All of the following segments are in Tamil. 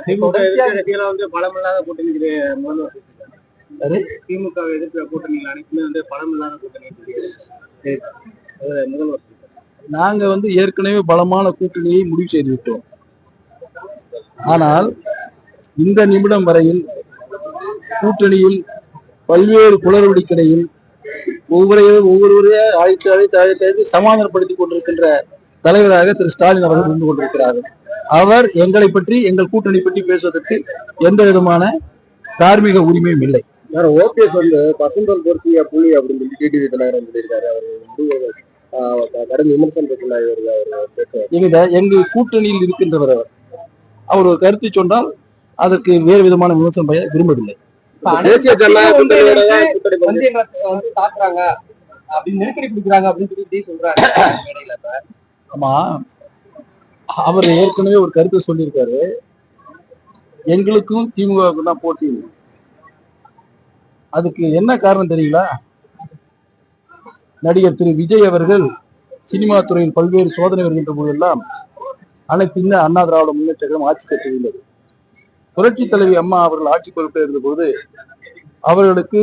திமுக வந்து பலமில்லாத கூட்டணி திமுக எதிர்க்கிற கூட்டணிகள் அனைத்துமே வந்து பலமில்லாத கூட்டணி முதல்வர். நாங்க வந்து ஏற்கனவே பலமான கூட்டணியை முடிவு செய்து விட்டோம். ஆனால் இந்த நிமிடம் வரையில் கூட்டணியில் பல்வேறு குளறுபடிக்கிடையில் ஒவ்வொருவரையே அழைத்து சமாதானப்படுத்திக் கொண்டிருக்கின்ற தலைவராக திரு ஸ்டாலின் அவர்கள் இருந்து கொண்டிருக்கிறார்கள். அவர் எங்களை பற்றி, எங்கள் கூட்டணி பற்றி பேசுவதற்கு எந்த விதமான தார்மீக உரிமையும் இல்லை. ஓபிஎஸ் வந்து பசுந்தல் பொருத்திய புள்ளி அப்படின்னு சொல்லி டிடிவி தினகரன் சொல்லியிருக்காரு. அவர் கடும் விமர்சனம் எங்கள் கூட்டணியில் இருக்கின்றவர் அவர் ஒரு கருத்தை சொன்னால் அதற்கு வேறு விதமான விமர்சனம் பெற விரும்பவில்லை. தேசிய ஜனநாயக ஆமா, அவர் ஏற்கனவே ஒரு கருத்தை சொல்லியிருக்காரு, எங்களுக்கும் திமுகவுக்கும் தான் போட்டி. அதுக்கு என்ன காரணம் தெரியுங்களா? நடிகர் திரு விஜய் அவர்கள் சினிமா துறையில் பல்வேறு சோதனை வருகின்ற போதெல்லாம் அனைத்து இந்திய அண்ணா திராவிட முன்னேற்ற கழகம் ஆட்சி கட்சியுள்ளது. புரட்சி தலைவி அம்மா அவர்கள் ஆட்சி பொறுப்பில் இருந்தபோது அவர்களுக்கு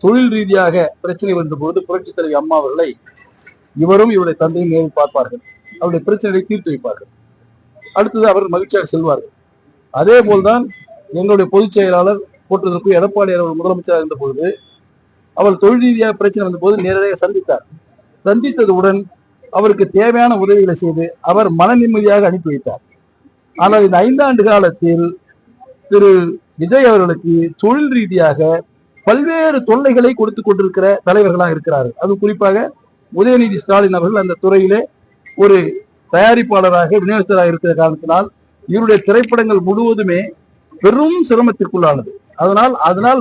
தொழில் ரீதியாக பிரச்சனை வந்தபோது புரட்சி தலைவி அம்மா அவர்களை இவரும் இவருடைய தந்தையும் நேரில் பார்ப்பார்கள், அவருடைய பிரச்சனைகளை தீர்த்து வைப்பார்கள். அடுத்தது அவர் மகிழ்ச்சியாக செல்வார்கள். அதே போல்தான் எங்களுடைய பொதுச் செயலாளர் போட்டதற்கு எடப்பாடி அவர்கள் முதலமைச்சராக இருந்த பொழுது அவர் தொழில் ரீதியாக பிரச்சனை வந்த போது நேரடியாக சந்தித்தார். சந்தித்ததுடன் அவருக்கு தேவையான உதவிகளை செய்து அவர் மன நிம்மதியாக அனுப்பி வைத்தார். ஆனால் இந்த 5 ஆண்டு காலத்தில் திரு விஜய் அவர்களுக்கு தொழில் ரீதியாக பல்வேறு தொல்லைகளை கொடுத்து கொண்டிருக்கிற தலைவர்களாக இருக்கிறார்கள். அது குறிப்பாக உதயநிதி ஸ்டாலின் அவர்கள் அந்த துறையிலே ஒரு தயாரிப்பாளராக விநியோகஸ்தராக இருக்கிற காரணத்தினால் இவருடைய திரைப்படங்கள் முழுவதுமே பெரும் சிரமத்திற்குள்ளானது. அதனால்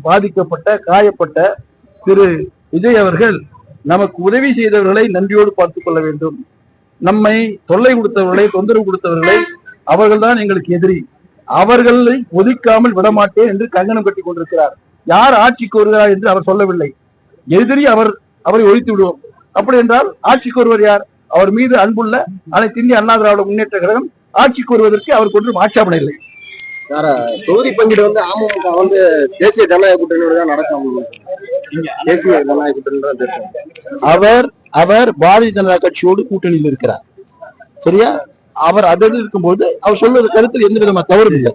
பாதிக்கப்பட்ட காயப்பட்ட திரு விஜய் அவர்கள் நமக்கு உதவி செய்தவர்களை நன்றியோடு பார்த்துக் கொள்ள வேண்டும். நம்மை தொல்லை கொடுத்தவர்களை, தொந்தரவு கொடுத்தவர்களை, அவர்கள்தான் எங்களுக்கு எதிரி, அவர்களை ஒதுக்காமல் விடமாட்டேன் என்று கங்கணம் கட்டி கொண்டிருக்கிறார். யார் ஆட்சிக்கு வருகிறார் என்று அவர் சொல்லவில்லை. எதிரி அவரை ஒழித்து விடுவோம். அப்படி என்றால் ஆட்சிக்கு வருவர் யார்? அவர் மீது அன்புள்ள அனைத்து இந்திய அண்ணா திராவிட முன்னேற்ற கழகம் ஆட்சிக்கு வருவதற்கு அவருக்கு ஒன்றும் ஆட்சேபனை இல்லை. தொகுதி பங்கீடு வந்து அமமுக வந்து தேசிய ஜனநாயக கூட்டணியோட தான் நடக்கும். தேசிய ஜனநாயக கூட்டணி அவர் பாரதிய ஜனதா கட்சியோடு கூட்டணியில் இருக்கிறார். சரியா? அவர் அதில் இருக்கும்போது அவர் சொல்வது கருத்தில் எந்த விதமான தவறும் இல்லை.